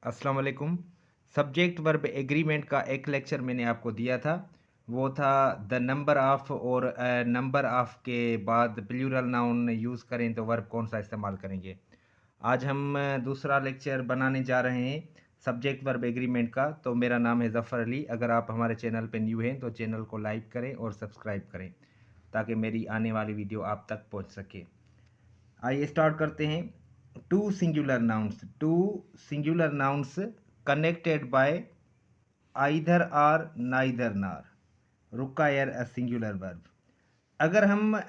अस्सलाम वालेकुम। Subject verb agreement का एक लेक्चर मैंने आपको दिया था। वो था द नंबर ऑफ़ और नंबर ऑफ़ के बाद प्लूरल नाउन यूज़ करें तो वर्ब कौन सा इस्तेमाल करेंगे। आज हम दूसरा लेक्चर बनाने जा रहे हैं सब्जेक्ट वर्ब एग्रीमेंट का। तो मेरा नाम है ज़फ़र अली। अगर आप हमारे चैनल पे न्यू हैं तो चैनल को लाइक करें और सब्सक्राइब करें ताकि मेरी आने वाली वीडियो आप तक पहुंच सके। आइए स्टार्ट करते हैं। Two singular nouns connected by either or neither nor require a singular verb. अगर हम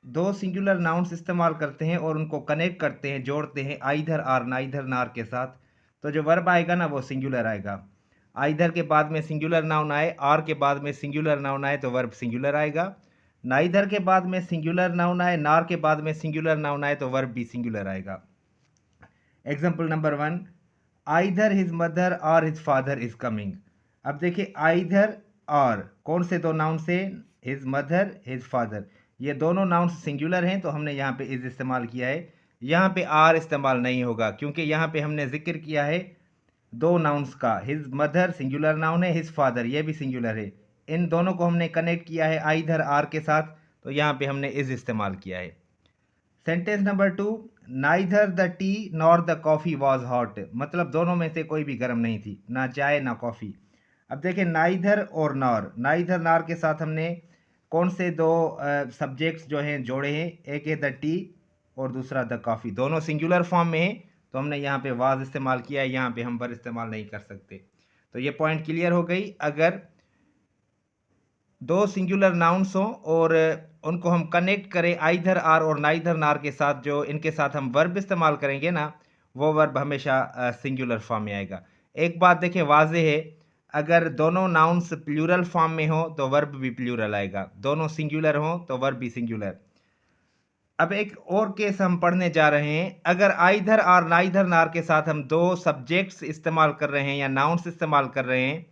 दो सिंगुलर नाउन्स इस्तेमाल करते हैं और उनको कनेक्ट करते हैं, जोड़ते हैं आइदर आर नाइदर नार के साथ, तो जो वर्ब आएगा ना वो सिंगुलर आएगा। आइदर के बाद में सिंगुलर नाउन आए, आर के बाद में सिंगुलर नाउन आए तो वर्ब सिंगुलर आएगा। नाइदर के बाद में सिंगुलर नाउन आए, नार के बाद में सिंगुलर नाउन आए तो वर्ब भी सिंगुलर आएगा। Example number 1, either his mother और हिज फादर इज कमिंग। अब देखिए आइदर और कौन से दो नाउन से, हिज मदर हिज फादर, ये दोनों नाउन्स सिंगुलर हैं तो हमने यहाँ पे इज इस्तेमाल किया है। यहाँ पे आर इस्तेमाल नहीं होगा क्योंकि यहाँ पे हमने जिक्र किया है दो नाउन्स का। हिज मदर सिंगुलर नाउन है, हिज फादर ये भी सिंगुलर है। इन दोनों को हमने कनेक्ट किया है आइदर आर के साथ, तो यहाँ पे हमने इज इस्तेमाल किया है। Sentence number 2, neither the T nor the coffee was hot. मतलब दोनों में से कोई भी गर्म नहीं थी, ना चाय ना कॉफ़ी। अब देखें नाइदर और नॉर, नाइदर नार के साथ हमने कौन से दो सब्जेक्ट्स जो हैं जोड़े हैं, एक है द टी और दूसरा द कॉफ़ी। दोनों सिंगुलर फॉर्म में हैं तो हमने यहाँ पे वाज इस्तेमाल किया है, यहाँ पे हम वर इस्तेमाल नहीं कर सकते। तो ये पॉइंट क्लियर हो गई। अगर दो सिंगुलर नाउन्स हों और उनको हम कनेक्ट करें आइदर आर और नाइदर नार के साथ, जो इनके साथ हम वर्ब इस्तेमाल करेंगे ना, वो वर्ब हमेशा सिंगुलर फॉर्म में आएगा। एक बात देखें वाज़ेह है, अगर दोनों नाउन्स प्लूरल फॉर्म में हो तो वर्ब भी प्लूरल आएगा, दोनों सिंगुलर हों तो वर्ब भी सिंगुलर। अब एक और केस हम पढ़ने जा रहे हैं। अगर आइदर आर नाइदर नार के साथ हम दो सब्जेक्ट्स इस्तेमाल कर रहे हैं या नाउन्स इस्तेमाल कर रहे हैं,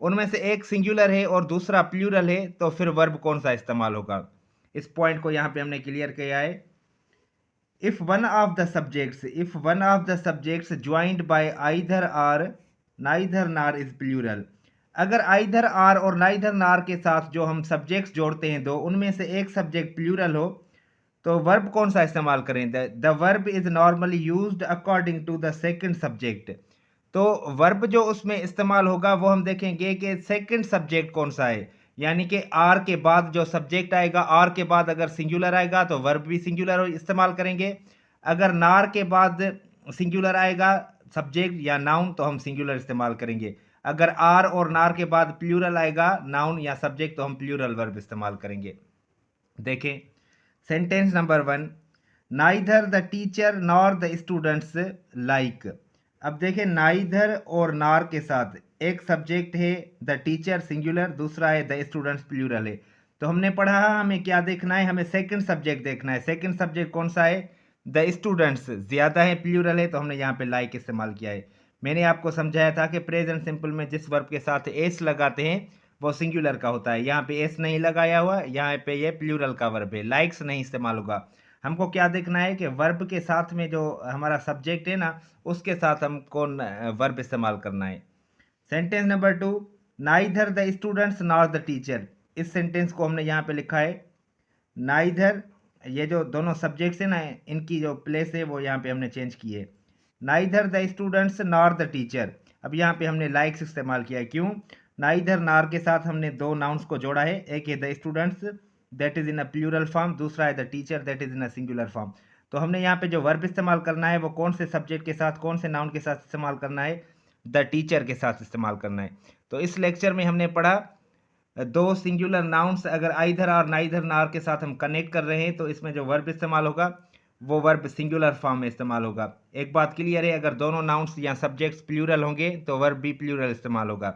उनमें से एक सिंगुलर है और दूसरा प्लूरल है, तो फिर वर्ब कौन सा इस्तेमाल होगा। इस पॉइंट को यहाँ पे हमने क्लियर किया है। If one of the subjects joined by either or neither nor is plural. अगर आइदर आर और नाइदर नार के साथ जो हम सब्जेक्ट्स जोड़ते हैं दो, उनमें से एक सब्जेक्ट प्लूरल हो तो वर्ब कौन सा इस्तेमाल करें। The verb is normally used according to the second subject. तो वर्ब जो उसमें इस्तेमाल होगा वो हम देखेंगे कि सेकंड सब्जेक्ट कौन सा है, यानी कि आर के बाद जो सब्जेक्ट आएगा, आर के बाद अगर सिंगुलर आएगा तो वर्ब भी सिंगुलर इस्तेमाल करेंगे। अगर नार के बाद सिंगुलर आएगा सब्जेक्ट या नाउन तो हम सिंगुलर इस्तेमाल करेंगे। अगर आर और नार के बाद प्लूरल आएगा नाउन या सब्जेक्ट तो हम प्लूरल वर्ब इस्तेमाल करेंगे। देखें sentence number 1, neither the teacher nor the students like. अब देखें नाइदर और नार के साथ एक सब्जेक्ट है द टीचर सिंगुलर, दूसरा है द स्टूडेंट्स प्लूरल है। तो हमने पढ़ा हमें क्या देखना है, हमें सेकंड सब्जेक्ट देखना है। सेकंड सब्जेक्ट कौन सा है, द स्टूडेंट्स ज़्यादा है, प्लूरल है, तो हमने यहाँ पे लाइक इस्तेमाल किया है। मैंने आपको समझाया था कि प्रेजेंट सिंपल में जिस वर्ब के साथ एस लगाते हैं वो सिंगुलर का होता है। यहाँ पे एस नहीं लगाया हुआ, यहाँ पे ये प्लूरल का वर्ब है, लाइक्स नहीं इस्तेमाल होगा। हमको क्या देखना है कि वर्ब के साथ में जो हमारा सब्जेक्ट है ना, उसके साथ हम कौन वर्ब इस्तेमाल करना है। Sentence number 2, neither the students nor the teacher. इस सेंटेंस को हमने यहाँ पे लिखा है नाइदर, ये जो दोनों सब्जेक्ट्स है ना, इनकी जो प्लेस है वो यहाँ पे हमने चेंज की है। Neither the students nor the teacher. अब यहाँ पे हमने लाइक्स इस्तेमाल किया है, क्यों, नाइदर नार के साथ हमने दो नाउन्स को जोड़ा है, एक है the students that is in a plural form, दूसरा है the teacher that is in a singular form. तो हमने यहाँ पे जो वर्ब इस्तेमाल करना है वो कौन से सब्जेक्ट के साथ, कौन से नाउन के साथ इस्तेमाल करना है, द टीचर के साथ इस्तेमाल करना है। तो इस लेक्चर में हमने पढ़ा दो सिंगुलर नाउन्स अगर आइदर और नाइदर नार के साथ हम कनेक्ट कर रहे हैं तो इसमें जो वर्ब इस्तेमाल होगा वो वर्ब सिंगुलर फॉर्म में इस्तेमाल होगा। एक बात क्लियर है, अगर दोनों नाउन्स या सब्जेक्ट्स प्लूरल होंगे तो वर्ब भी प्लूरल इस्तेमाल होगा।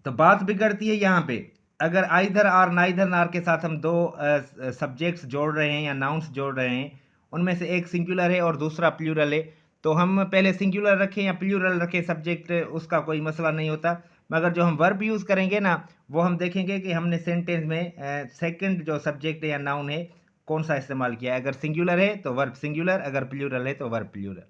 तो बात बिगड़ती है यहाँ पे, अगर आइदर आर नाइदर नार के साथ हम दो सब्जेक्ट्स जोड़ रहे हैं या नाउन्स जोड़ रहे हैं, उनमें से एक सिंगुलर है और दूसरा प्लूरल है, तो हम पहले सिंगुलर रखें या प्लूरल रखें सब्जेक्ट, उसका कोई मसला नहीं होता। मगर जो हम वर्ब यूज़ करेंगे ना, वो हम देखेंगे कि हमने सेंटेंस में सेकंड जो सब्जेक्ट है या नाउन है कौन सा इस्तेमाल किया है। अगर सिंगुलर है तो वर्ब सिंगुलर, अगर प्लूरल है तो वर्ब प्लूरल।